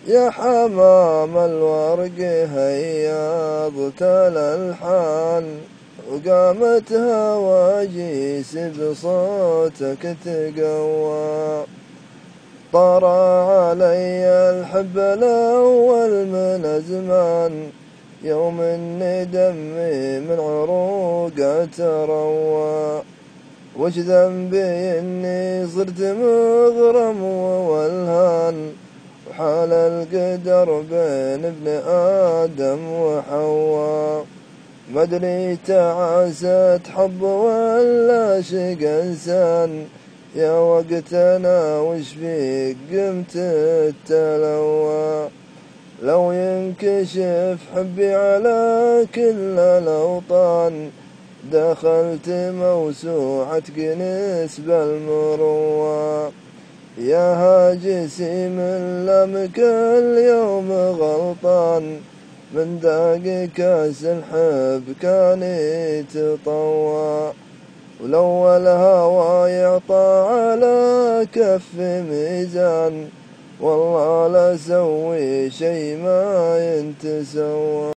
يا حمام الورق هياضت الألحان وقامت هواجيس بصوتك تقوى. طرى علي الحب الأول من أزمان يوم إني دمي من عروقه تروى. وش ذنبي إني صرت مغرم والهان وحال القدر بين ابن آدم وحواء. مدري تعاست حب ولا شق إنسان يا وقتنا وش فيك قمت التلوى. لو ينكشف حبي على كل الأوطان دخلت موسوعة جنس بالمروى. يا هاجسي من لمك اليوم غلطان من ذاق كاس الحب كان يتطوى. ولو الهوى يعطى على كف ميزان والله لا سوي شي ما ينتسوى.